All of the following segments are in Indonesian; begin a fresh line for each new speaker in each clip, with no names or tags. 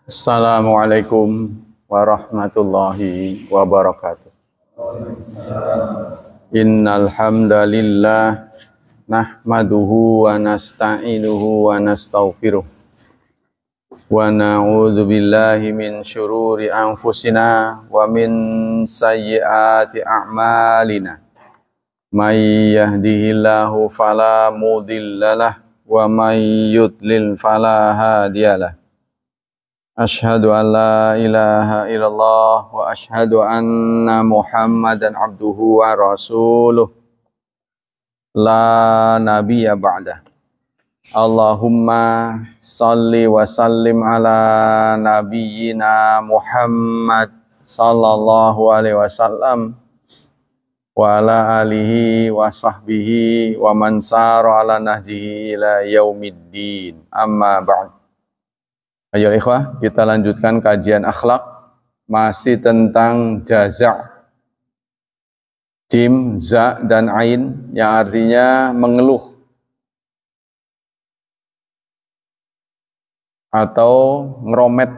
Assalamualaikum warahmatullahi wabarakatuh. Innal hamdalillah nahmaduhu wa nasta'inuhu wa nastaghfiruh wa na'udzu billahi min syururi anfusina wa min sayyiati a'malina. May yahdihillahu fala mudhillalah wa may yudlil fala hadiyalah. Ashhadu an la ilaha illallah wa ashhadu anna Muhammadan abduhu wa rasuluh la nabiyya ba'dah. Allahumma salli wa sallim ala nabiyyina Muhammad sallallahu alaihi wasallam wa ala alihi wa sahbihi wa man sara ala nahjihi ila yaumiddin. Amma ba'd. Ayo ikhwah, kita lanjutkan kajian akhlak masih tentang jaza', jim, za dan ain yang artinya mengeluh atau ngeromet.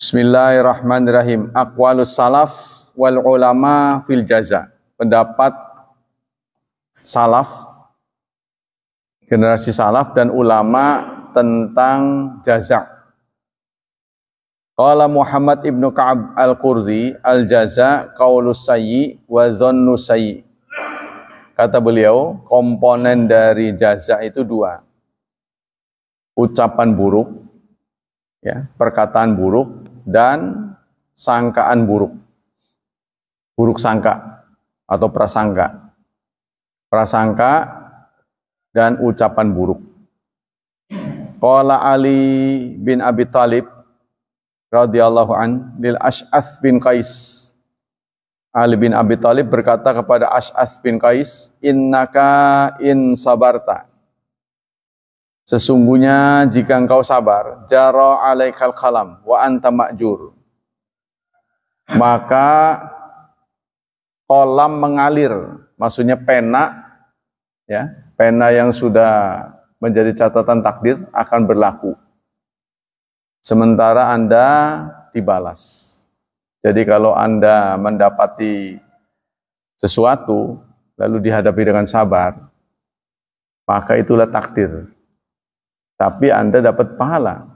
Bismillahirrahmanirrahim. Aqwalus salaf wal ulama fil jaza'. Pendapat salaf, generasi salaf dan ulama tentang jaza'. Qala Muhammad ibnu Ka'ab al-Qurdi, al-jaza' qaulus sayyi wa dhannus sayyi. Kata beliau, komponen dari jaza' itu dua. Ucapan buruk, ya, perkataan buruk, dan sangkaan buruk. Buruk sangka atau prasangka. Prasangka dan ucapan buruk. Qala Ali bin Abi Thalib radhiyallahu an lil Ash'ath bin Qais. Ali bin Abi Thalib berkata kepada Ash'ath bin Qais, innaka in sabarta. Sesungguhnya jika engkau sabar, jara alaikal qalam wa anta ma'jur. Maka kolam mengalir, maksudnya pena, ya, pena yang sudah menjadi catatan takdir akan berlaku. Sementara Anda dibalas. Jadi kalau Anda mendapati sesuatu, lalu dihadapi dengan sabar, maka itulah takdir. Tapi Anda dapat pahala.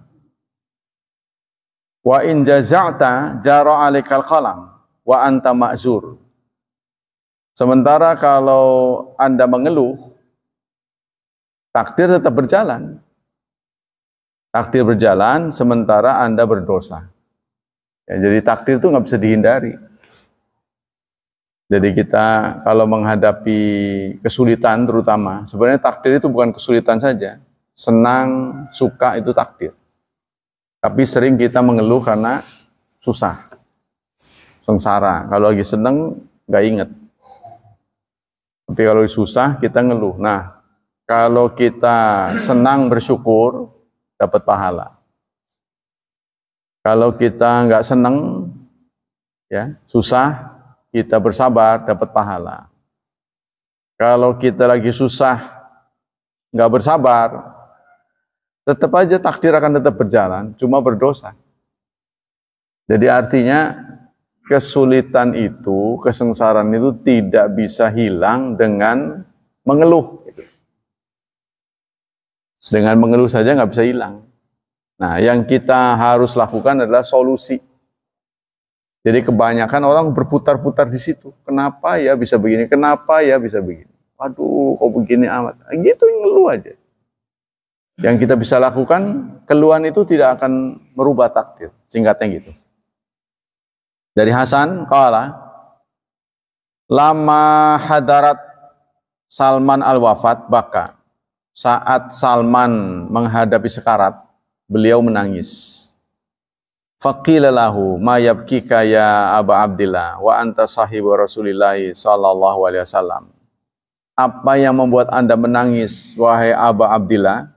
Wa in jaza'ta jara 'alaikal qalam wa anta ma'zur. Sementara kalau Anda mengeluh, takdir tetap berjalan. Takdir berjalan sementara Anda berdosa. Ya, jadi takdir itu nggak bisa dihindari. Jadi kita kalau menghadapi kesulitan terutama, sebenarnya takdir itu bukan kesulitan saja. Senang, suka itu takdir. Tapi sering kita mengeluh karena susah, sengsara. Kalau lagi senang nggak inget. Tapi kalau susah kita ngeluh. Nah, kalau kita senang bersyukur, dapat pahala. Kalau kita nggak senang, ya susah, kita bersabar, dapat pahala. Kalau kita lagi susah, nggak bersabar, tetap aja takdir akan tetap berjalan, cuma berdosa. Jadi artinya kesulitan itu, kesengsaraan itu tidak bisa hilang dengan mengeluh. Dengan mengeluh saja nggak bisa hilang. Nah, yang kita harus lakukan adalah solusi. Jadi kebanyakan orang berputar-putar di situ. Kenapa ya bisa begini? Kenapa ya bisa begini? Waduh, kok begini amat? Gitu ngeluh aja. Yang kita bisa lakukan, keluhan itu tidak akan merubah takdir. Singkatnya gitu. Dari Hasan, qala, lama hadarat Salman al-wafat baka. Saat Salman menghadapi sekarat, beliau menangis. Faqila lahu ma yabkika ya Aba Abdillah wa anta sahibu Rasulillahi sallallahu alaihi wasallam. Apa yang membuat Anda menangis, wahai Aba Abdillah?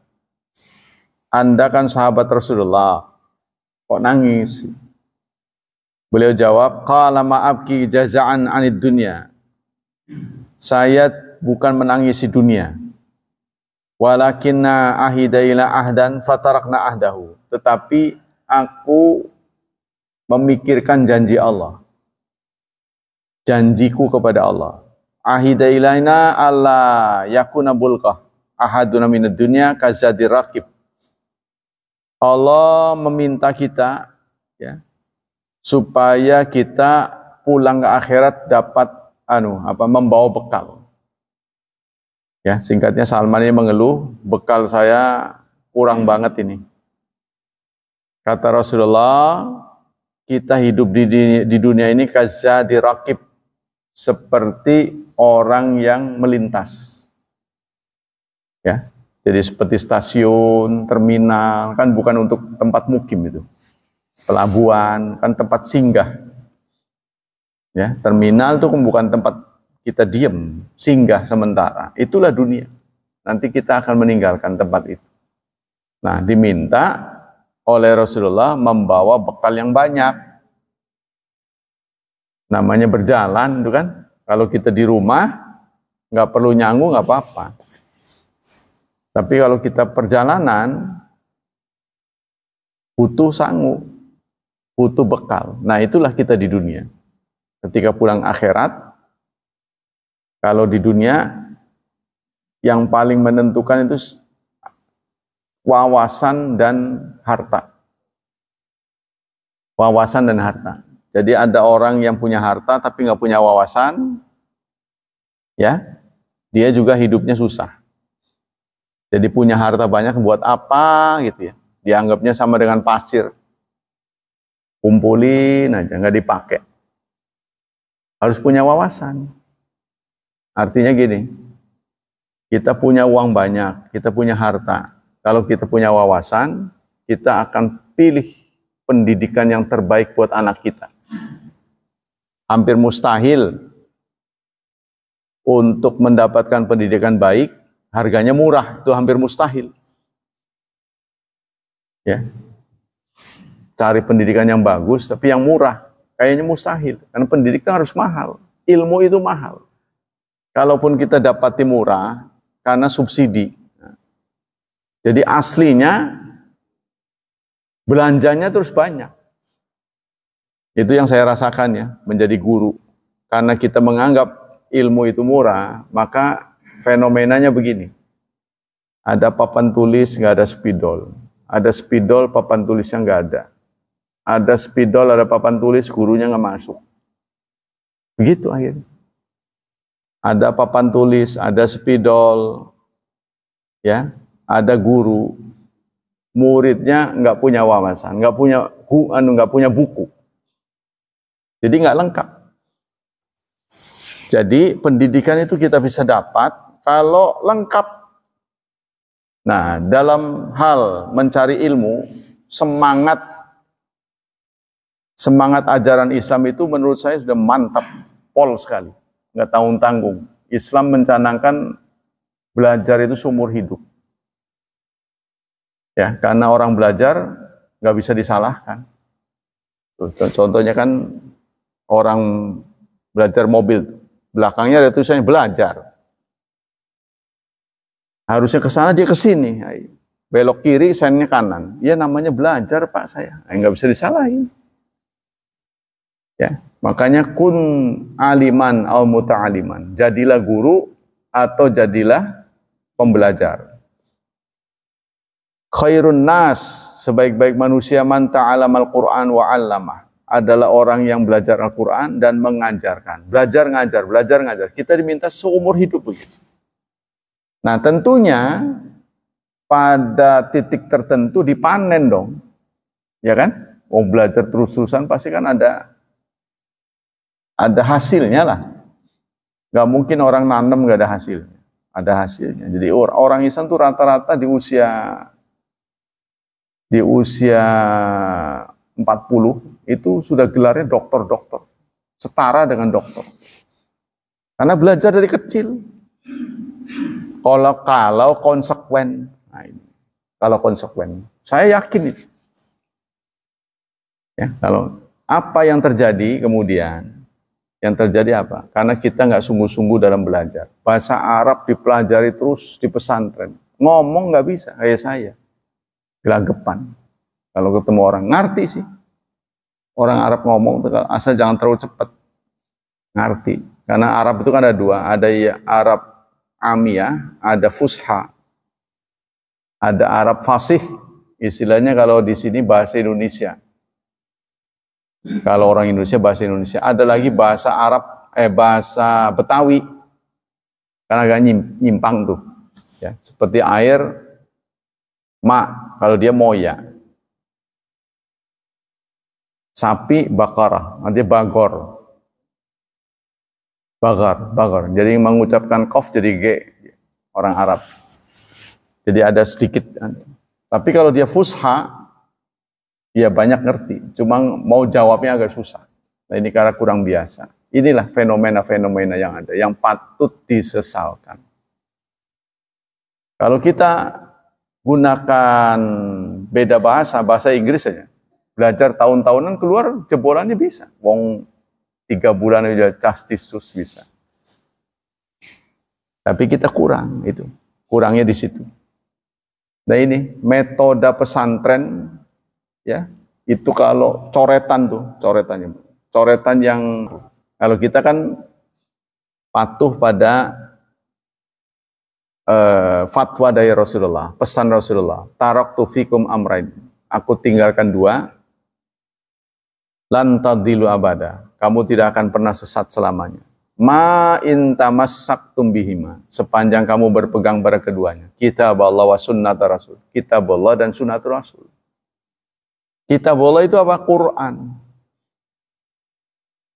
Anda kan sahabat Rasulullah, kok nangis? Beliau jawab, qala ma abki jaza'an 'anid dunya. Saya bukan menangisi dunia. Walakinna ahidaila ahdan fatarakna ahdahu. Tetapi aku memikirkan janji Allah. Janjiku kepada Allah. Ahidailaina alla yakuna bulqah ahaduna minad dunya kazadir raqib. Allah meminta kita, ya, supaya kita pulang ke akhirat dapat membawa bekal. Ya, singkatnya Salman ini mengeluh, bekal saya kurang banget ini. Kata Rasulullah, kita hidup di dunia ini kazadir raqib, seperti orang yang melintas. Ya, jadi seperti stasiun, terminal, kan bukan untuk tempat mukim itu. Pelabuhan, kan tempat singgah. Ya, terminal itu bukan tempat kita diam, singgah sementara. Itulah dunia. Nanti kita akan meninggalkan tempat itu. Nah, diminta oleh Rasulullah membawa bekal yang banyak. Namanya berjalan, itu kan. Kalau kita di rumah, nggak perlu nyangu, nggak apa-apa. Tapi kalau kita perjalanan, butuh sangu, butuh bekal. Nah, itulah kita di dunia. Ketika pulang akhirat, kalau di dunia, yang paling menentukan itu wawasan dan harta. Wawasan dan harta. Jadi ada orang yang punya harta tapi nggak punya wawasan, ya, dia juga hidupnya susah. Jadi punya harta banyak buat apa gitu ya? Dianggapnya sama dengan pasir, kumpulin aja nggak dipakai. Harus punya wawasan. Artinya gini, kita punya uang banyak, kita punya harta. Kalau kita punya wawasan, kita akan pilih pendidikan yang terbaik buat anak kita. Hampir mustahil untuk mendapatkan pendidikan baik, harganya murah, itu hampir mustahil. Ya. Cari pendidikan yang bagus tapi yang murah, kayaknya mustahil. Karena pendidikan harus mahal, ilmu itu mahal. Kalaupun kita dapati murah karena subsidi. Jadi aslinya belanjanya terus banyak. Itu yang saya rasakan ya, menjadi guru. Karena kita menganggap ilmu itu murah, maka fenomenanya begini. Ada papan tulis, nggak ada spidol. Ada spidol, papan tulisnya nggak ada. Ada spidol, ada papan tulis, gurunya nggak masuk. Begitu akhirnya. Ada papan tulis, ada spidol, ya, ada guru, muridnya nggak punya wawasan, nggak punya buku. Jadi nggak lengkap. Jadi pendidikan itu kita bisa dapat kalau lengkap. Nah, dalam hal mencari ilmu, semangat ajaran Islam itu menurut saya sudah mantap, pol sekali, nggak tanggung-tanggung. Islam mencanangkan belajar itu seumur hidup. Ya, karena orang belajar nggak bisa disalahkan. Contohnya kan orang belajar mobil, belakangnya ada tulisannya belajar. Harusnya ke sana, dia ke sini. Belok kiri, sennya kanan. Ya namanya belajar Pak saya. Nggak bisa disalahin. Ya, makanya kun aliman au muta'aliman. Jadilah guru atau jadilah pembelajar. Khairun nas, sebaik-baik manusia man ta'alamal Qur'an wa 'allamah. Adalah orang yang belajar Al-Quran dan mengajarkan. Belajar ngajar, belajar ngajar. Kita diminta seumur hidup begitu. Nah tentunya pada titik tertentu dipanen dong. Ya kan? Mau belajar terus-terusan pasti kan ada hasilnya lah. Gak mungkin orang nanam gak ada hasilnya. Ada hasilnya. Jadi orang Islam tuh rata-rata di usia 40 itu sudah gelarnya dokter-dokter, setara dengan dokter. Karena belajar dari kecil. Kalau konsekuen, nah ini, kalau konsekuen, saya yakin itu. Ya, kalau apa yang terjadi kemudian, yang terjadi apa? Karena kita nggak sungguh-sungguh dalam belajar. Bahasa Arab dipelajari terus di pesantren, ngomong nggak bisa kayak saya, gelagapan. Kalau ketemu orang ngerti sih, orang Arab ngomong asal jangan terlalu cepat, ngerti. Karena Arab itu kan ada dua, ada ya Arab Amiyah, ada Fusha, ada Arab Fasih. Istilahnya kalau di sini bahasa Indonesia. Kalau orang Indonesia bahasa Indonesia, ada lagi bahasa Arab, bahasa Betawi. Karena agak nyimpang tuh. Ya, seperti air kalau dia moya. Sapi bakarah, nanti bagor. Bagar. Jadi mengucapkan qaf jadi g, orang Arab. Jadi ada sedikit. Tapi kalau dia fusha, ya banyak ngerti. Cuma mau jawabnya agak susah. Nah ini karena kurang biasa. Inilah fenomena-fenomena yang ada, yang patut disesalkan. Kalau kita gunakan beda bahasa Inggris saja, belajar tahun-tahunan keluar jebolannya bisa. Wong 3 bulan aja castistus bisa. Tapi kita kurang itu, kurangnya di situ. Nah ini metode pesantren, ya itu kalau coretan yang kalau kita kan patuh pada fatwa dari Rasulullah, pesan Rasulullah, taraktu fikum amrain, aku tinggalkan 2, lan tadillu abada, kamu tidak akan pernah sesat selamanya. Ma in tamassaktum bihima, sepanjang kamu berpegang pada keduanya. Kitab Allah wa sunnat Rasul. Kitab Allah dan sunnat Rasul. Kitab Allah itu apa? Quran.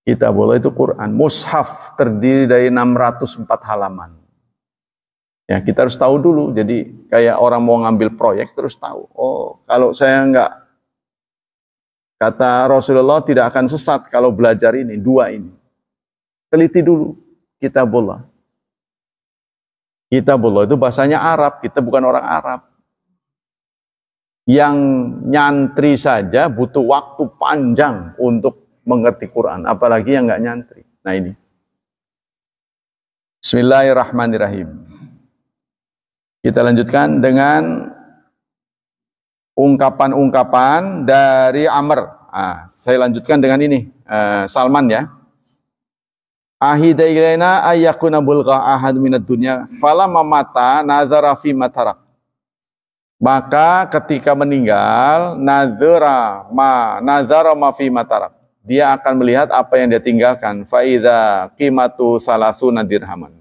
Kitab Allah itu Quran. Mushaf terdiri dari 604 halaman. Ya, kita harus tahu dulu. Jadi kayak orang mau ngambil proyek terus tahu. Oh, kalau saya enggak, kata Rasulullah tidak akan sesat kalau belajar ini, 2 ini. Teliti dulu Kitabullah. Kitabullah itu bahasanya Arab, kita bukan orang Arab. Yang nyantri saja butuh waktu panjang untuk mengerti Quran, apalagi yang nggak nyantri. Nah ini. Bismillahirrahmanirrahim. Kita lanjutkan dengan ungkapan-ungkapan dari Amr. Saya lanjutkan dengan ini, Salman ya. Ahida ilaina ayyakuna bulgha ahad minad dunya falamma mata nazara fi matarak. Maka ketika meninggal nazara ma fi matarak. Dia akan melihat apa yang dia tinggalkan. Fa idza qimatu salasuna dirhaman.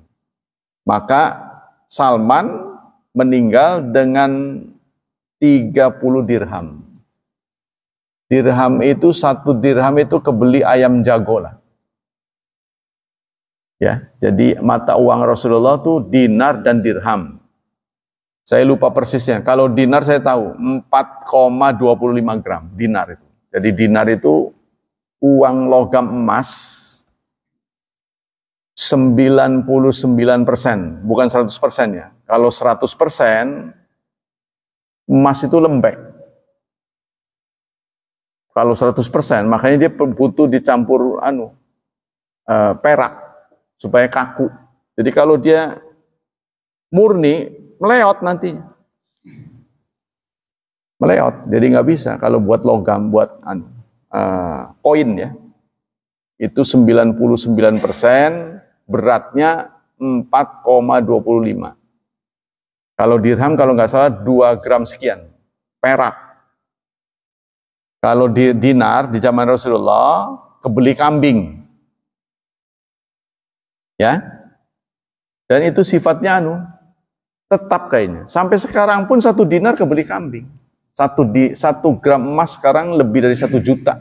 Maka Salman meninggal dengan 30 dirham. Dirham itu 1 dirham itu kebeli ayam jago lah. Ya, jadi mata uang Rasulullah itu dinar dan dirham. Saya lupa persisnya. Kalau dinar saya tahu 4,25 gram dinar itu. Jadi dinar itu uang logam emas 99%, bukan 100% ya. Kalau 100% emas itu lembek. Kalau 100%, makanya dia butuh dicampur perak supaya kaku. Jadi kalau dia murni, meleot nantinya. Meleot, jadi nggak bisa. Kalau buat logam, buat koin ya, itu 99%, beratnya 4,25. Kalau dirham, kalau nggak salah 2 gram sekian, perak. Kalau dinar, di zaman Rasulullah, kebeli kambing. Ya, dan itu sifatnya tetap kayaknya. Sampai sekarang pun 1 dinar kebeli kambing. 1 gram emas sekarang lebih dari 1 juta.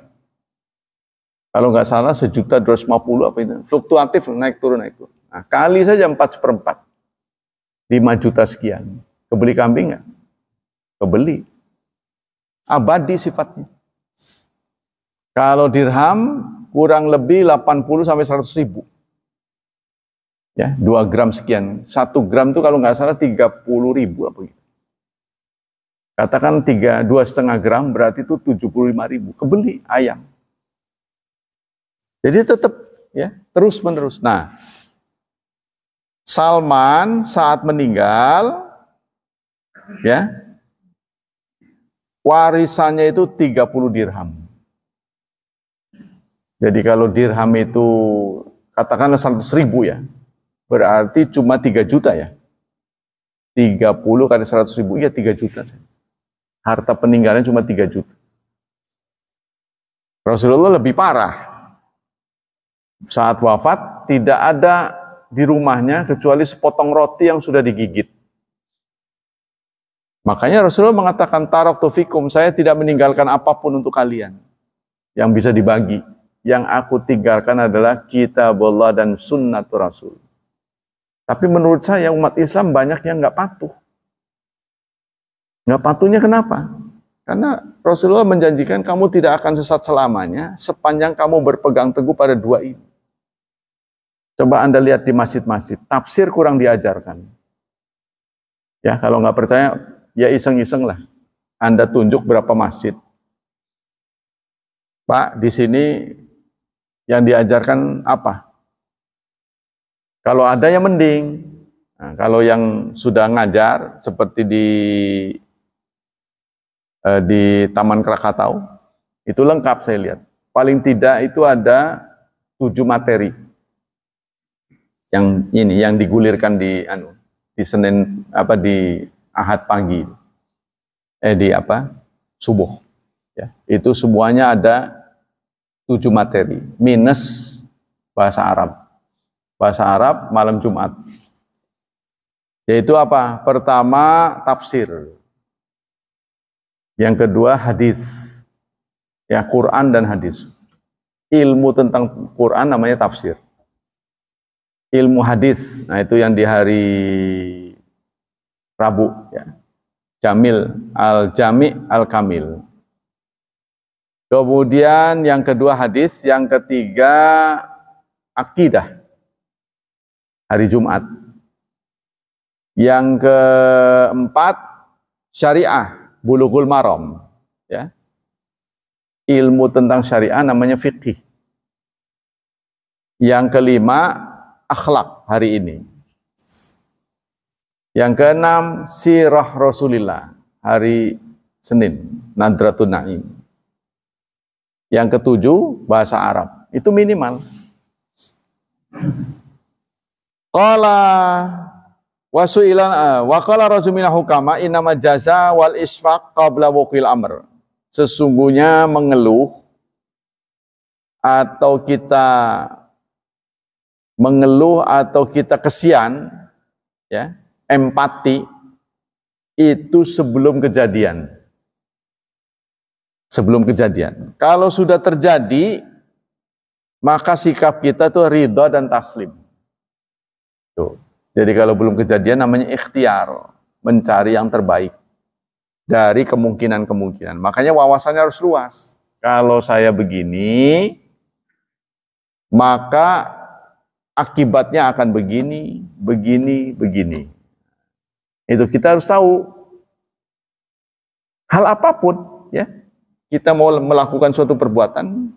Kalau nggak salah 1.250.000 apa itu. Fluktuatif, naik turun. Nah, kali saja 4/4. 5 juta sekian. Kebeli kambing nggak? Kebeli. Abadi sifatnya. Kalau dirham kurang lebih 80 sampai 100.000. Ya, 2 gram sekian. 1 gram itu kalau nggak salah 30.000 apa gitu. Katakan 2,5 gram berarti itu 75.000. Kebeli ayam. Jadi tetap ya, terus menerus. Nah, Salman saat meninggal ya, warisannya itu 30 dirham. Jadi kalau dirham itu katakanlah 100.000 ya, berarti cuma 3 juta ya. 30 kali 100.000 ya 3 juta. Harta peninggalan cuma 3 juta. Rasulullah lebih parah. Saat wafat tidak ada di rumahnya kecuali sepotong roti yang sudah digigit. Makanya Rasulullah mengatakan taraktu fikum, saya tidak meninggalkan apapun untuk kalian yang bisa dibagi. Yang aku tinggalkan adalah kitabullah dan sunnatul Rasul. Tapi menurut saya umat Islam banyak yang nggak patuh. Nggak patuhnya kenapa? Karena Rasulullah menjanjikan kamu tidak akan sesat selamanya sepanjang kamu berpegang teguh pada dua ini. Coba Anda lihat di masjid-masjid, tafsir kurang diajarkan. Ya, kalau nggak percaya, ya iseng-iseng lah. Anda tunjuk berapa masjid. Pak, di sini yang diajarkan apa? Kalau ada yang mending. Nah, kalau yang sudah ngajar seperti di Taman Krakatau, itu lengkap saya lihat. Paling tidak itu ada 7 materi. Yang ini yang digulirkan di Senin di Ahad pagi. Subuh. Ya, itu semuanya ada 7 materi minus bahasa Arab. Bahasa Arab malam Jumat. Yaitu apa? Pertama tafsir. Yang kedua hadis. Ya, Quran dan hadis. Ilmu tentang Quran namanya tafsir. Ilmu hadis, nah itu yang di hari Rabu ya. Jamil al-Jami' al-Kamil. Kemudian yang kedua hadis, yang ketiga akidah. Hari Jumat. Yang keempat syariah, bulughul maram, ya. Ilmu tentang syariah namanya fikih. Yang kelima akhlak hari ini. Yang keenam sirah Rasulillah hari Senin, Nadratun Naim. Yang ketujuh bahasa Arab. Itu minimal. Qala wa qala rajulun minal hukama innama jaza wal isfaq qabla wuqil amr. Sesungguhnya mengeluh atau kita kesian ya, empati itu sebelum kejadian. Sebelum kejadian. Kalau sudah terjadi, maka sikap kita tuh ridha dan taslim. Tuh. Jadi kalau belum kejadian namanya ikhtiar, mencari yang terbaik dari kemungkinan-kemungkinan. Makanya wawasannya harus luas. Kalau saya begini, maka akibatnya akan begini, begini, begini. Itu kita harus tahu. Hal apapun, ya, kita mau melakukan suatu perbuatan,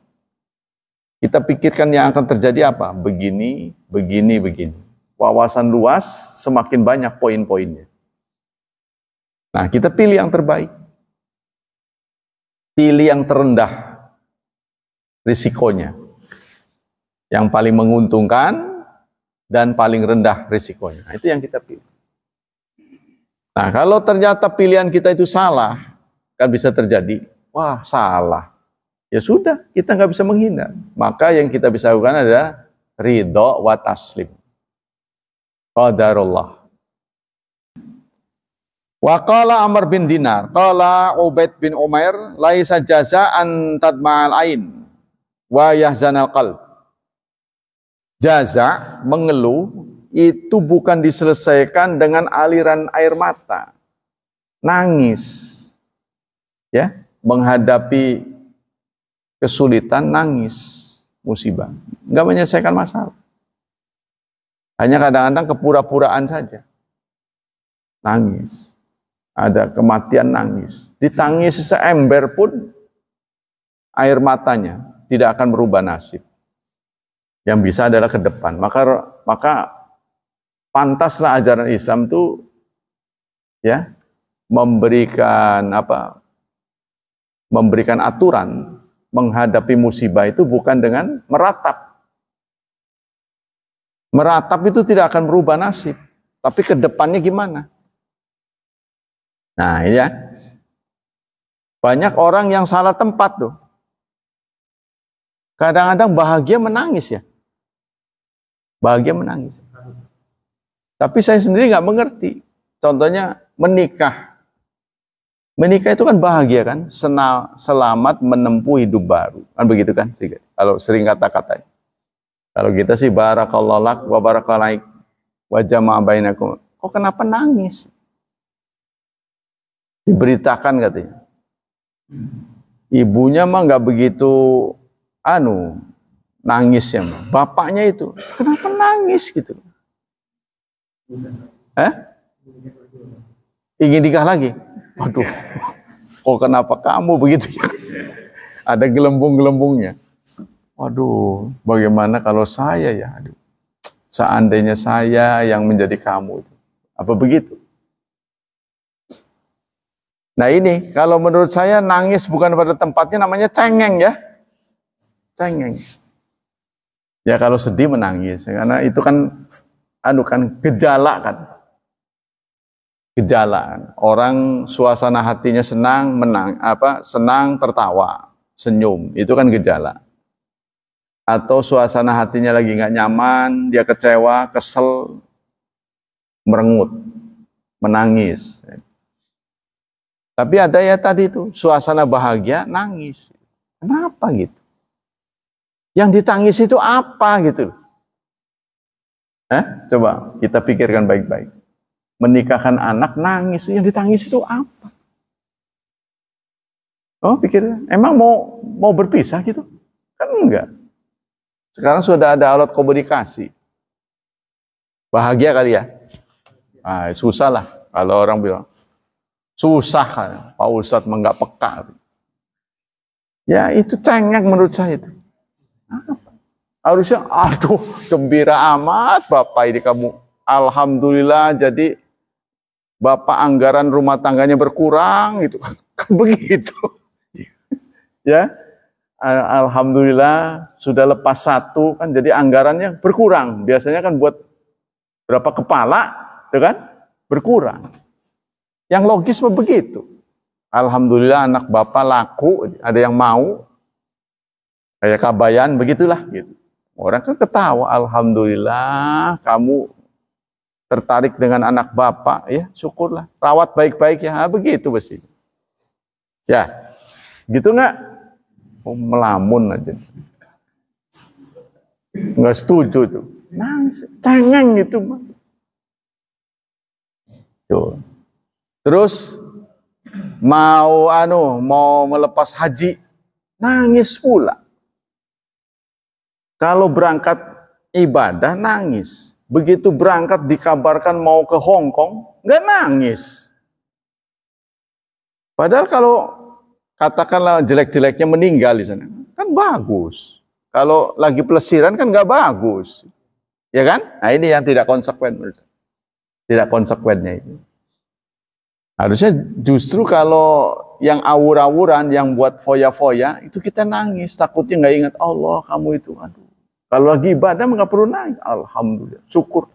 kita pikirkan yang akan terjadi apa? Begini, begini, begini. Wawasan luas, semakin banyak poin-poinnya. Nah, kita pilih yang terbaik. Pilih yang terendah risikonya. Yang paling menguntungkan dan paling rendah risikonya. Nah, itu yang kita pilih. Nah, kalau ternyata pilihan kita itu salah, kan bisa terjadi, wah salah. Ya sudah, kita nggak bisa menghindar. Maka yang kita bisa lakukan adalah ridho wa taslim. Qadarullah. Wa qala Amr bin Dinar, qala Ubaid bin Umair, laisa jaza'an tadma'al ain wa yahzanal qalb. Jaza, mengeluh, itu bukan diselesaikan dengan aliran air mata. Nangis. Ya, menghadapi kesulitan, nangis, musibah. Enggak menyelesaikan masalah. Hanya kadang-kadang kepura-puraan saja. Nangis. Ada kematian, nangis. Ditangis seember pun air matanya tidak akan merubah nasib. Yang bisa adalah ke depan. Maka pantaslah ajaran Islam itu ya memberikan aturan menghadapi musibah itu bukan dengan meratap. Meratap itu tidak akan merubah nasib, tapi ke depannya gimana? Nah, ini ya. Banyak orang yang salah tempat tuh. Kadang-kadang bahagia menangis ya. Bahagia menangis. Tapi saya sendiri nggak mengerti. Contohnya menikah. Menikah itu kan bahagia kan, selamat menempuh hidup baru. Kan begitu kan? Kalau sering kata-kata. Kalau kita sih barakallahu lak wa barakalaik wa jama'a bainakum. Kok kenapa nangis? Diberitakan katanya. Ibunya mah nggak begitu nangis ya mah. Bapaknya itu kenapa nangis gitu? Ingin nikah lagi? Waduh, kok kenapa kamu begitu ya? Ada gelembung-gelembungnya. Waduh, bagaimana kalau saya ya? Aduh, seandainya saya yang menjadi kamu. Apa begitu? Nah ini, kalau menurut saya nangis bukan pada tempatnya, namanya cengeng ya. Cengeng. Ya kalau sedih menangis, karena itu kan, gejala kan. Gejala. Orang suasana hatinya senang, senang, tertawa, senyum. Itu kan gejala. Atau suasana hatinya lagi nggak nyaman, dia kecewa, kesel, merengut, menangis. Tapi ada ya tadi itu, suasana bahagia, nangis. Kenapa gitu? Yang ditangis itu apa gitu? Coba kita pikirkan baik-baik. Menikahkan anak, nangis. Yang ditangis itu apa? Oh, pikir, emang mau berpisah gitu? Kan enggak. Sekarang sudah ada alat komunikasi. Bahagia kali ya? Susah lah kalau orang bilang. Susah kan, Pak Ustadz enggak peka. Ya itu cengeng menurut saya itu. Apa? Harusnya, aduh, gembira amat Bapak ini kamu. Alhamdulillah jadi Bapak anggaran rumah tangganya berkurang gitu. Kan begitu. Ya. Alhamdulillah sudah lepas satu kan jadi anggarannya berkurang. Biasanya kan buat berapa kepala, itu kan berkurang. Yang logis begitu. Alhamdulillah anak Bapak laku, ada yang mau. Kayak Kabayan begitulah gitu. Orang kan ketawa, alhamdulillah kamu tertarik dengan anak Bapak, ya syukurlah. Rawat baik-baik ya, begitu mesti. Ya, gitu nggak? Melamun aja. Nggak setuju tuh. Nangis, cengeng gitu. Tuh. Terus mau melepas haji, nangis pula. Kalau berangkat ibadah nangis. Begitu berangkat dikabarkan mau ke Hong Kong, nggak nangis. Padahal kalau katakanlah jelek-jeleknya meninggal di sana, kan bagus. Kalau lagi pelesiran kan nggak bagus. Ya kan? Nah ini yang tidak konsekuen. Tidak konsekuennya itu. Harusnya justru kalau yang awur-awuran, yang buat foya-foya, itu kita nangis. Takutnya nggak ingat Allah, kamu itu. Aduh. Kalau lagi ibadah nggak perlu nangis. Alhamdulillah. Syukur.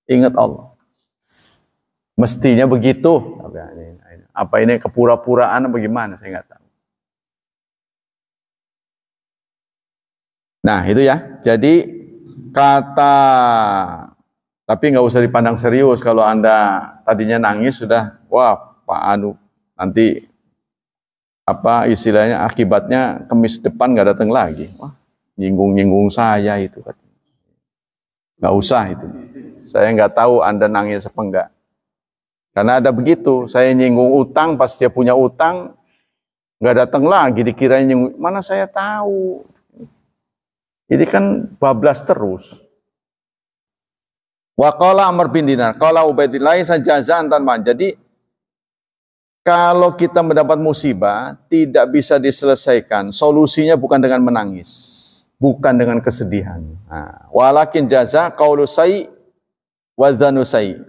Ingat Allah. Mestinya begitu. Apa ini kepura-puraan apa gimana? Saya nggak tahu. Nah itu ya. Jadi kata, tapi nggak usah dipandang serius. Kalau Anda tadinya nangis sudah, wah Pak Anu nanti apa istilahnya akibatnya Kamis depan nggak datang lagi. Wah, nyinggung-nyinggung saya itu. Nggak usah itu. Saya nggak tahu Anda nangis apa enggak. Karena ada begitu, saya nyinggung utang, pas dia punya utang, nggak datang lagi, dikirain nyinggung. Mana saya tahu. Ini kan bablas terus. Wa qala Amr bin Dinar, qala Ubaidillah sajazan tanman. Jadi kalau kita mendapat musibah tidak bisa diselesaikan, solusinya bukan dengan menangis, bukan dengan kesedihan. Walakin jaza qaulu sayy wa dzanu sayy.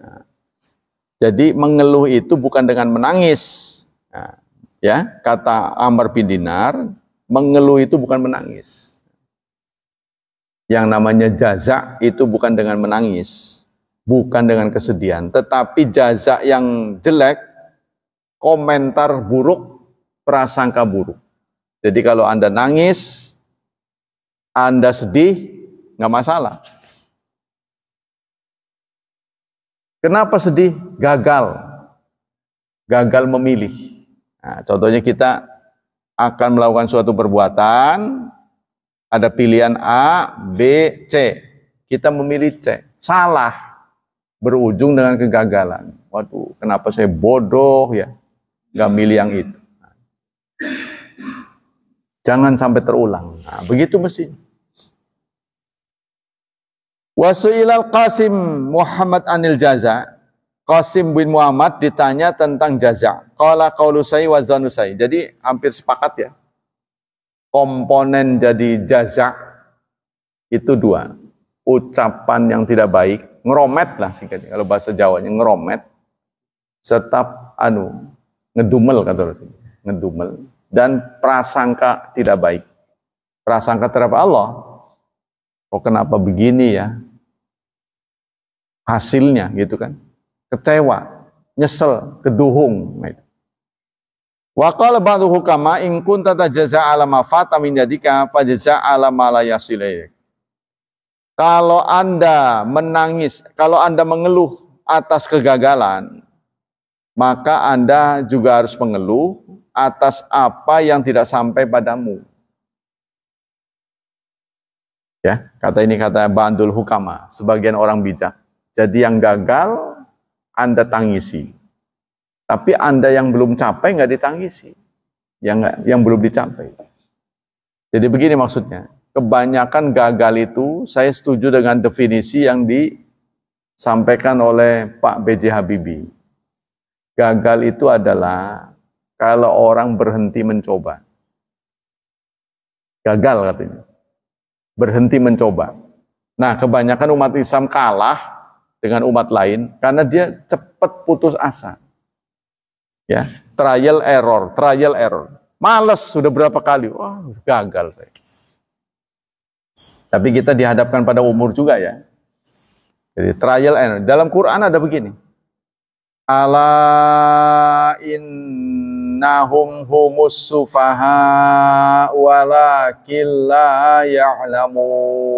Jadi mengeluh itu bukan dengan menangis. Nah, ya, kata Amr bin Dinar, mengeluh itu bukan menangis. Yang namanya jaza itu bukan dengan menangis, bukan dengan kesedihan, tetapi jaza yang jelek, komentar buruk, prasangka buruk. Jadi kalau Anda nangis, Anda sedih, nggak masalah. Kenapa sedih? Gagal memilih. Nah, contohnya kita akan melakukan suatu perbuatan, ada pilihan A, B, C. Kita memilih C. Salah. Berujung dengan kegagalan. Waduh, kenapa saya bodoh ya? Nggak milih yang itu. Jangan sampai terulang. Nah, begitu mestinya. Wasu'ilal Qasim Muhammad anil jaza. Qasim bin Muhammad ditanya tentang jaza. Qala qaulusai wa zanusai. Jadi hampir sepakat ya. Komponen jadi jaza itu dua. Ucapan yang tidak baik, ngeromet lah singkatnya. Kalau bahasa Jawanya ngeromet, serta ngedumel kata Rasul. Ngedumel dan prasangka tidak baik. Prasangka terhadap Allah. Kok kenapa begini ya? Hasilnya gitu kan. Kecewa, nyesel, keduhung. Wa qala ba'du hukama in kunta tajza ala ma fata min yadika fajza ala ma la yasil ilaik. Kalau Anda menangis, kalau Anda mengeluh atas kegagalan, maka Anda juga harus mengeluh atas apa yang tidak sampai padamu. Ya, kata Ba'dul hukama, sebagian orang bijak. Jadi yang gagal Anda tangisi. Tapi Anda yang belum capai nggak ditangisi. Yang belum dicapai. Jadi begini maksudnya. Kebanyakan gagal itu saya setuju dengan definisi yang disampaikan oleh Pak B.J. Habibie. Gagal itu adalah kalau orang berhenti mencoba. Gagal katanya. Berhenti mencoba. Nah, kebanyakan umat Islam kalah dengan umat lain karena dia cepat putus asa. Ya, trial error. Males sudah berapa kali, wah gagal saya. Tapi kita dihadapkan pada umur juga ya. Jadi trial error. Dalam Quran ada begini. Ala innahum humus sufaha walakin la ya'lamun.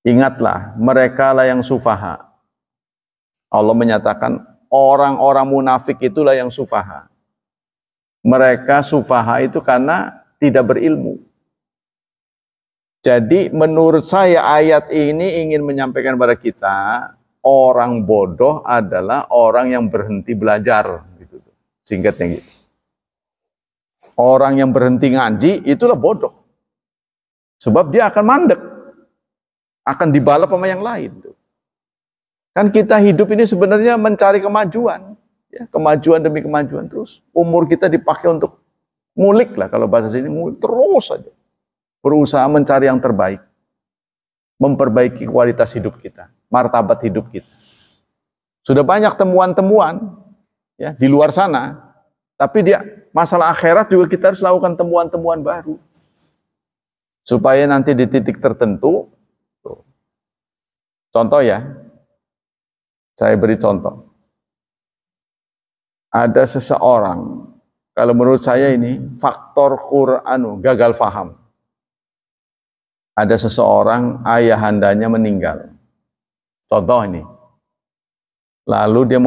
Ingatlah, mereka lah yang sufaha. Allah menyatakan orang-orang munafik itulah yang sufaha. Mereka sufaha itu karena tidak berilmu. Jadi menurut saya ayat ini ingin menyampaikan kepada kita, orang bodoh adalah orang yang berhenti belajar. Gitu. Singkatnya gitu. Orang yang berhenti ngaji itulah bodoh. Sebab dia akan mandek. Akan dibalap sama yang lain. Kan kita hidup ini sebenarnya mencari kemajuan. Ya, kemajuan demi kemajuan terus. Umur kita dipakai untuk ngulik lah kalau bahasa sini. Ngulik terus saja. Berusaha mencari yang terbaik. Memperbaiki kualitas hidup kita. Martabat hidup kita. Sudah banyak temuan-temuan ya, di luar sana. Tapi masalah akhirat juga kita harus lakukan temuan-temuan baru. Supaya nanti di titik tertentu. Contoh ya. Saya beri contoh. Ada seseorang. Kalau menurut saya ini faktor gagal faham. Ada seseorang ayahandanya meninggal. Contoh ini. Lalu dia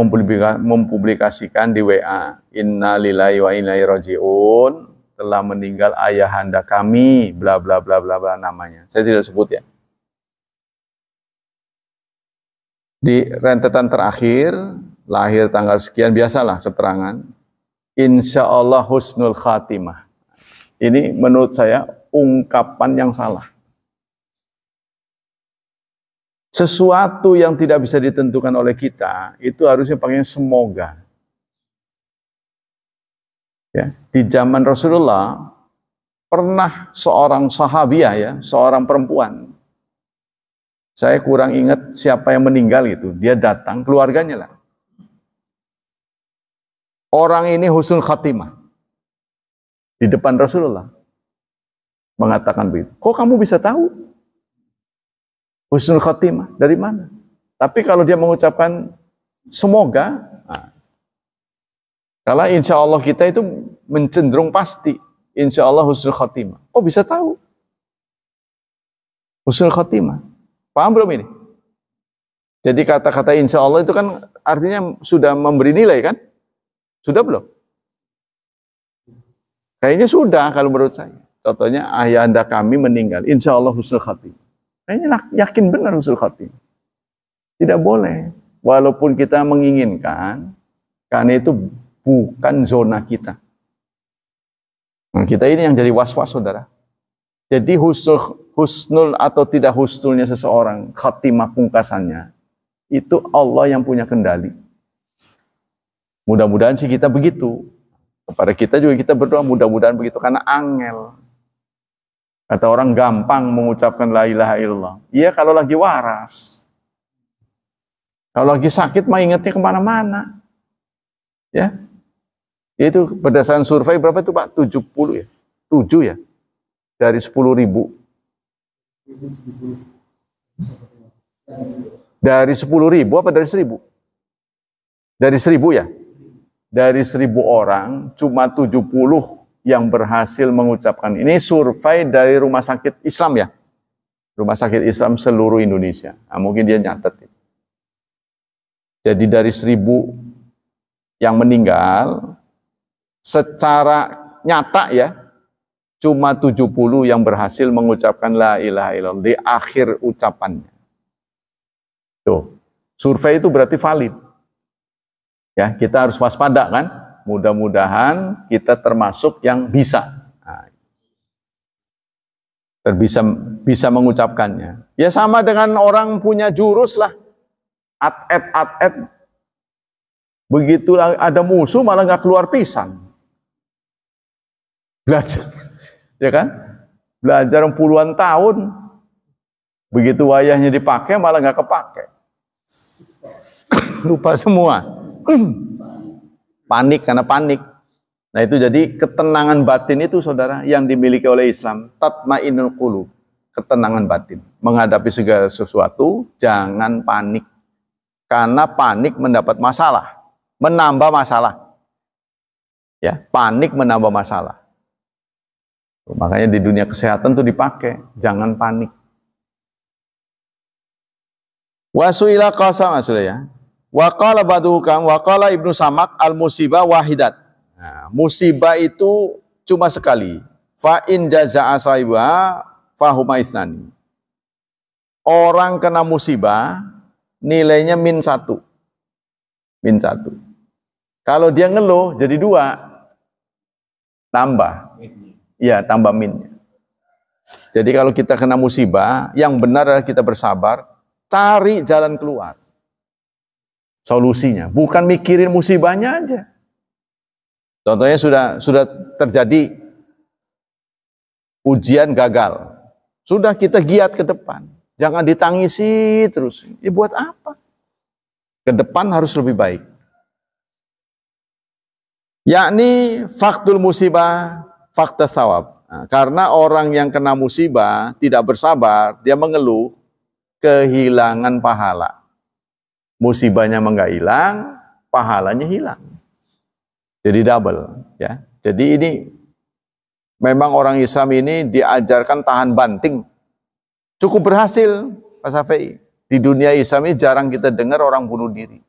mempublikasikan di WA. Inna lillahi wa inna ilaihi raji'un. Telah meninggal ayahanda kami. Bla bla bla bla bla namanya. Saya tidak sebut ya. Di rentetan terakhir. Lahir tanggal sekian. Biasalah keterangan. Insya Allah husnul khatimah. Ini menurut saya ungkapan yang salah. Sesuatu yang tidak bisa ditentukan oleh kita, itu harusnya pakai semoga. Ya, di zaman Rasulullah, pernah seorang sahabiah ya, seorang perempuan, Saya kurang ingat siapa yang meninggal gitu. Dia datang, keluarganya lah. Orang ini husnul khatimah. Di depan Rasulullah. Mengatakan begitu. Kok kamu bisa tahu? Husnul khatimah. Dari mana? Tapi kalau dia mengucapkan semoga. Nah, kalau insya Allah kita itu mencenderung pasti. Insya Allah husnul khatimah. Kok bisa tahu? Husnul khatimah. Paham belum ini? Jadi kata-kata insya Allah itu kan artinya sudah memberi nilai kan? Sudah belum? Kayaknya sudah kalau menurut saya. Contohnya ayahanda kami meninggal. Insya Allah husnul khatimah. Kayaknya yakin benar husnul khatimah. Tidak boleh. Walaupun kita menginginkan. Karena itu bukan zona kita. Nah, kita ini yang jadi was-was saudara. Jadi husnul atau tidak husnulnya seseorang, khatimah pungkasannya, itu Allah yang punya kendali. Mudah-mudahan sih kita begitu. Kepada kita juga kita berdoa mudah-mudahan begitu, karena angel. Kata orang gampang mengucapkan la ilaha illallah. Iya kalau lagi waras. Kalau lagi sakit mah ingatnya kemana-mana. Ya. Itu berdasarkan survei berapa itu Pak? 70 ya? 7 ya? Dari 10.000. Dari 10.000 apa dari 1.000? Dari 1.000 ya? Dari 1.000 orang, cuma 70 yang berhasil mengucapkan. Ini survei dari rumah sakit Islam ya? Rumah sakit Islam seluruh Indonesia. Nah, mungkin dia nyatet. Jadi dari 1.000 yang meninggal, secara nyata ya, cuma 70 yang berhasil mengucapkan la ilaha illallah di akhir ucapannya. Tuh, survei itu berarti valid. Ya, kita harus waspada kan? Mudah-mudahan kita termasuk yang bisa. Nah, bisa mengucapkannya. Ya sama dengan orang punya jurus lah. Atlet. Begitulah ada musuh malah nggak keluar pisang. Belajar. Ya kan? Belajar puluhan tahun. Begitu wayahnya dipakai malah nggak kepake. Lupa semua. Panik karena panik. Nah itu jadi ketenangan batin itu saudara yang dimiliki oleh Islam. Tatmainul qulub. Ketenangan batin. Menghadapi segala sesuatu jangan panik. Karena panik mendapat masalah. Menambah masalah. Ya, panik menambah masalah. Makanya di dunia kesehatan tuh dipakai, jangan panik. Wasuila qasam sudah ya. Wa qala ba'duhum wa qala Ibnu Samak al-musibah wahidat. Nah, musibah itu cuma sekali. Fa in jaza'a sahiba fa huma itsani. Orang kena musibah nilainya -1. -1. Kalau dia ngeluh jadi 2. Tambah. Ya, tambah minnya. Jadi kalau kita kena musibah, yang benar adalah kita bersabar, cari jalan keluar. Solusinya, bukan mikirin musibahnya aja. Contohnya sudah terjadi ujian gagal. Sudah kita giat ke depan. Jangan ditangisi terus. Buat apa? Ke depan harus lebih baik. Yakni faktul musibah fakta thawab. Nah, karena orang yang kena musibah tidak bersabar, dia mengeluh kehilangan pahala. Musibahnya enggak hilang, pahalanya hilang. Jadi double, ya. Jadi ini memang orang Islam ini diajarkan tahan banting. Cukup berhasil, Pak Syafi'i. Di dunia Islam ini jarang kita dengar orang bunuh diri.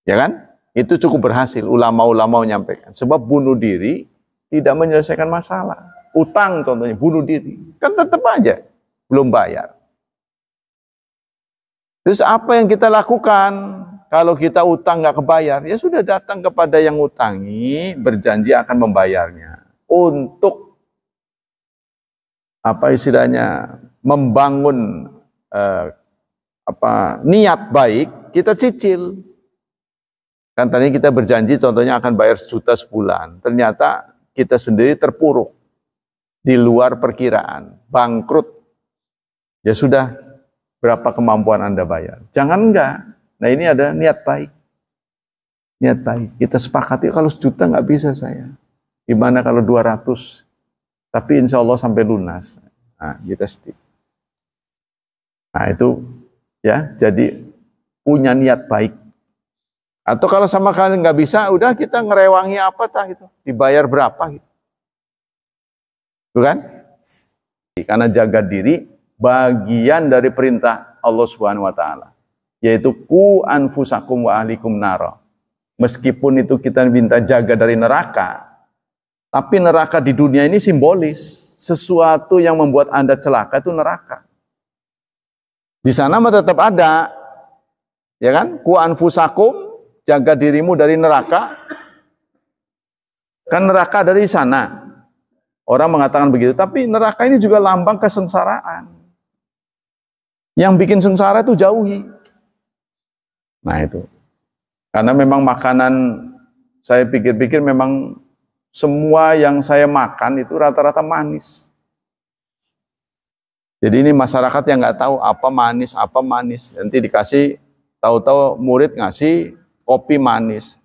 Ya kan? Itu cukup berhasil, ulama-ulama menyampaikan. Sebab bunuh diri tidak menyelesaikan masalah. Utang contohnya, bunuh diri. Kan tetap aja belum bayar. Terus apa yang kita lakukan? Kalau kita utang nggak kebayar, ya sudah datang kepada yang utangi, berjanji akan membayarnya. Untuk apa istilahnya, membangun niat baik, kita cicil. Kan tadi kita berjanji contohnya akan bayar 1 juta sebulan. Ternyata kita sendiri terpuruk di luar perkiraan, bangkrut. Ya sudah, berapa kemampuan Anda bayar. Jangan enggak. Nah ini ada niat baik. Niat baik. Kita sepakati kalau 1 juta nggak bisa saya. Gimana kalau 200? Tapi insya Allah sampai lunas. Nah, kita stick. Nah itu ya, jadi punya niat baik. Atau kalau sama kalian nggak bisa, udah kita ngerewangi apa gitu, dibayar berapa gitu. Bukan? Karena jaga diri bagian dari perintah Allah Subhanahu wa taala, yaitu ku anfusakum wa ahlikum nara. Meskipun itu kita minta jaga dari neraka, tapi neraka di dunia ini simbolis. Sesuatu yang membuat Anda celaka itu neraka. Di sana mah tetap ada. Ya kan? Ku anfusakum, jaga dirimu dari neraka. Kan neraka dari sana. Orang mengatakan begitu, tapi neraka ini juga lambang kesengsaraan. Yang bikin sengsara itu jauhi. Nah itu. Karena memang makanan, saya pikir-pikir memang semua yang saya makan itu rata-rata manis. Jadi ini masyarakat yang nggak tahu apa manis. Nanti dikasih, tahu-tahu murid ngasih kopi manis,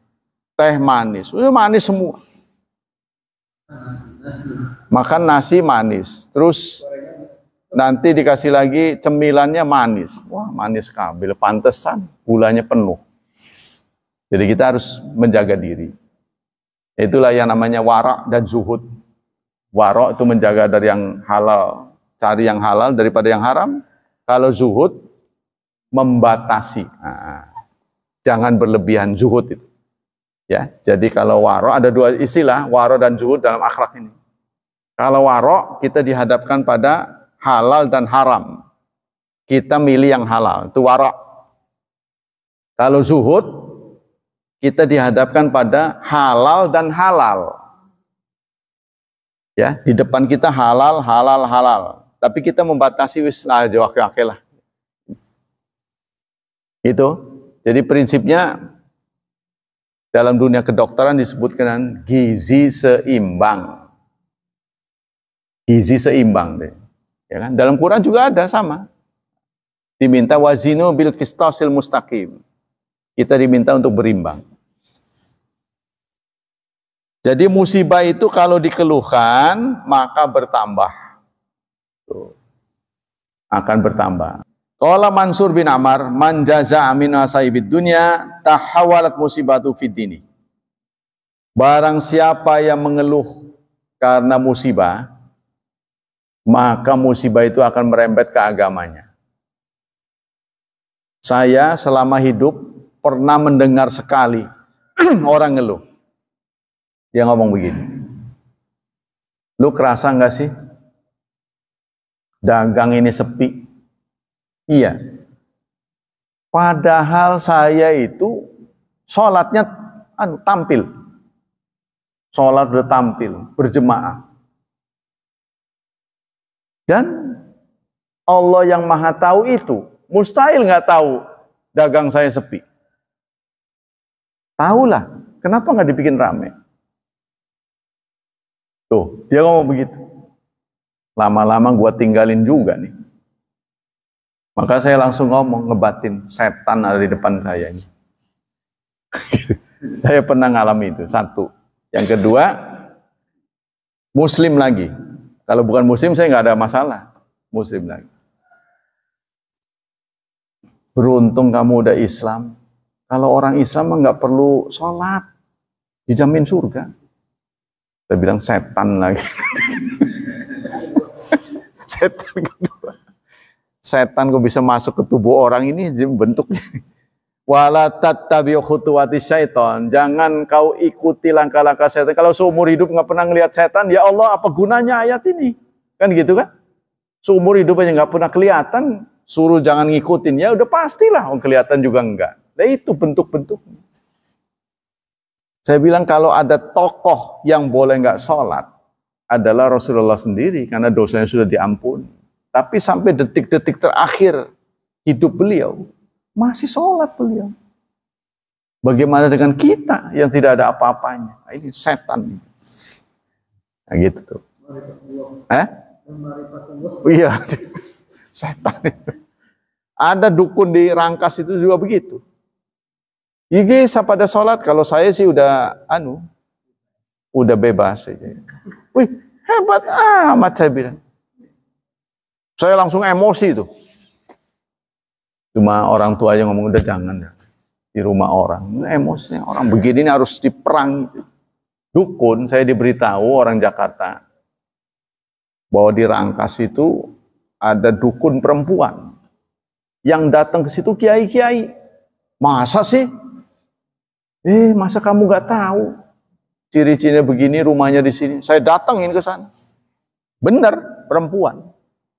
teh manis, udah manis semua. Makan nasi manis, terus nanti dikasih lagi cemilannya manis. Wah manis kabel, pantesan gulanya penuh. Jadi kita harus menjaga diri. Itulah yang namanya wara' dan zuhud. Wara' itu menjaga dari yang halal, cari yang halal daripada yang haram. Kalau zuhud, membatasi. Nah, jangan berlebihan zuhud itu. Ya, jadi kalau wara' ada 2 istilah, wara' dan zuhud dalam akhlak ini. Kalau wara' kita dihadapkan pada halal dan haram. Kita milih yang halal, itu wara'. Kalau zuhud, kita dihadapkan pada halal dan halal. Ya, di depan kita halal. Tapi kita membatasi wis lah oke lah. Itu. Jadi prinsipnya dalam dunia kedokteran disebutkan gizi seimbang. Gizi seimbang deh. Ya kan? Dalam Quran juga ada sama. Diminta wazinu bil qistasil mustaqim. Kita diminta untuk berimbang. Jadi musibah itu kalau dikeluhkan maka bertambah. Tuh. Akan bertambah. Qala Mansur bin Ammar, man jaza'a min asaibid dunya tahawalat musibatu fid dini. Barang siapa yang mengeluh karena musibah, maka musibah itu akan merembet ke agamanya. Saya selama hidup pernah mendengar sekali orang ngeluh. Dia ngomong begini, lu kerasa nggak sih dagang ini sepi? Iya. Padahal saya itu sholatnya tampil. Sholat udah tampil, berjemaah. Dan Allah yang maha tahu itu, mustahil nggak tahu dagang saya sepi. Tahulah, kenapa nggak dibikin rame? Tuh, dia ngomong begitu. Lama-lama gua tinggalin juga nih. Maka saya langsung ngomong, ngebatin, setan ada di depan saya ini. Saya pernah ngalami itu, satu. Yang kedua, muslim lagi. Kalau bukan muslim saya nggak ada masalah. Muslim lagi. Beruntung kamu udah Islam. Kalau orang Islam nggak perlu sholat, dijamin surga. Saya bilang setan lagi. Setan kedua. Setan kok bisa masuk ke tubuh orang ini bentuknya. Wala tattabi'u khutuwati syaitan. Jangan kau ikuti langkah-langkah setan. Kalau seumur hidup nggak pernah ngelihat setan, ya Allah apa gunanya ayat ini? Kan gitu kan? Seumur hidup aja nggak pernah kelihatan, suruh jangan ngikutin. Ya udah pastilah, kelihatan juga enggak. Nah itu bentuk-bentuknya. Saya bilang kalau ada tokoh yang boleh nggak sholat, adalah Rasulullah sendiri, karena dosanya sudah diampuni. Tapi sampai detik-detik terakhir hidup beliau, masih sholat beliau. Bagaimana dengan kita yang tidak ada apa-apanya? Nah, ini setan. Nah gitu tuh. Iya, setan itu. Ada dukun di Rangkas itu juga begitu. Iki pada sholat, kalau saya sih udah udah bebas aja. Wih, hebat amat saya bilang. Saya langsung emosi itu. Cuma orang tua aja ngomong, udah jangan ya. Di rumah orang, emosinya orang begini ini harus diperang. Dukun, saya diberitahu orang Jakarta bahwa di Rangkas itu ada dukun perempuan yang datang ke situ kiai-kiai. Masa sih? Masa kamu nggak tahu? Ciri-cirinya begini, rumahnya di sini. Saya datangin ke sana. Benar, perempuan.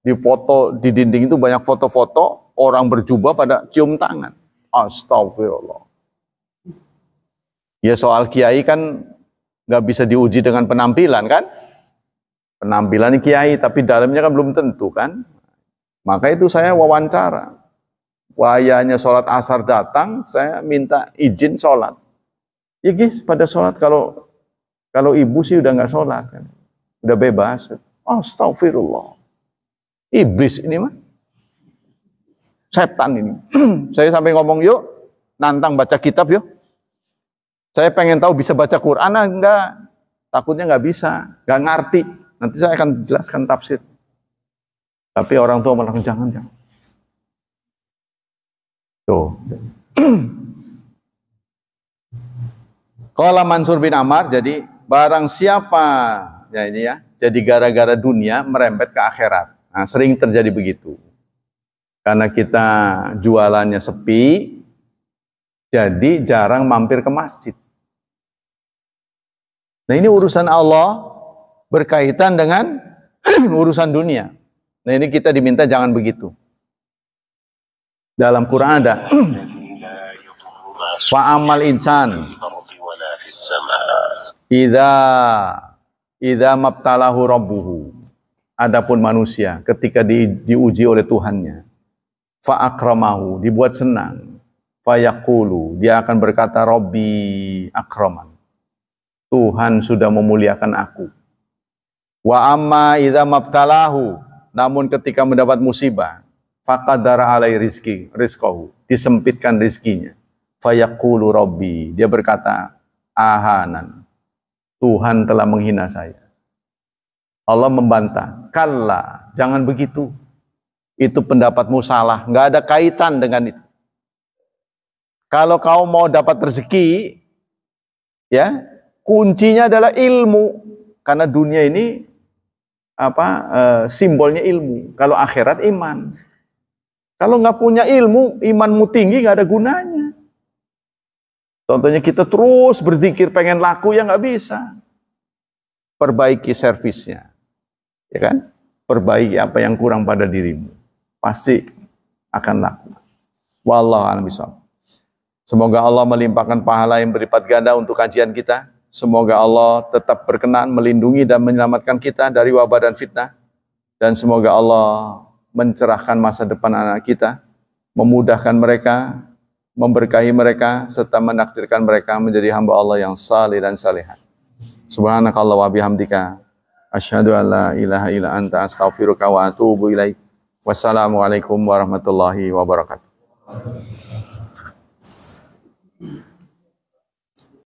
Di foto di dinding itu banyak foto-foto orang berjubah pada cium tangan. Astagfirullah. Ya soal kiai kan nggak bisa diuji dengan penampilan kan? Penampilan kiai tapi dalamnya kan belum tentu kan? Maka itu saya wawancara. Wayanya sholat asar datang, saya minta izin sholat. Ya guys, pada sholat kalau ibu sih udah nggak sholat kan, udah bebas. Astagfirullah. Iblis ini mah. Setan ini. Saya sampai ngomong, yuk nantang baca kitab yuk. Saya pengen tahu bisa baca Quran enggak. Takutnya nggak bisa, nggak ngerti. Nanti saya akan jelaskan tafsir. Tapi orang tua malah jangan. Tuh. Qala Mansur bin Ammar, jadi barang siapa ya ini ya, jadi gara-gara dunia merembet ke akhirat. Nah, sering terjadi begitu. Karena kita jualannya sepi, jadi jarang mampir ke masjid. Nah ini urusan Allah berkaitan dengan urusan dunia. Nah ini kita diminta jangan begitu. Dalam Quran ada fa'amal insan idza mabtalahu rabbuhu. Adapun manusia ketika diuji oleh Tuhannya, fa'akramahu, dibuat senang, fayaqulu, dia akan berkata Rabbi akraman, Tuhan sudah memuliakan aku. Wa amma idza mabtalahu, namun ketika mendapat musibah, faqadara alai rizqahu, disempitkan rizkinya, fayaqulu Rabbi, dia berkata ahanan, Tuhan telah menghina saya. Allah membantah, kalla, jangan begitu. Itu pendapatmu salah, nggak ada kaitan dengan itu. Kalau kau mau dapat rezeki, ya kuncinya adalah ilmu, karena dunia ini simbolnya ilmu. Kalau akhirat iman. Kalau nggak punya ilmu, imanmu tinggi nggak ada gunanya. Contohnya kita terus berzikir pengen laku ya nggak bisa. Perbaiki servisnya, ya kan? Perbaiki apa yang kurang pada dirimu. Pasti akan laku. Wallahu a'lam bishawab. Semoga Allah melimpahkan pahala yang berlipat ganda untuk kajian kita. Semoga Allah tetap berkenan melindungi dan menyelamatkan kita dari wabah dan fitnah. Dan semoga Allah mencerahkan masa depan anak kita, memudahkan mereka, memberkahi mereka, serta menakdirkan mereka menjadi hamba Allah yang saleh dan salihat. Subhanakallah wa bihamdika, asyhadu an la ilaha illa anta astaghfiruka wa atubu ilaik. Wassalamualaikum warahmatullahi wabarakatuh.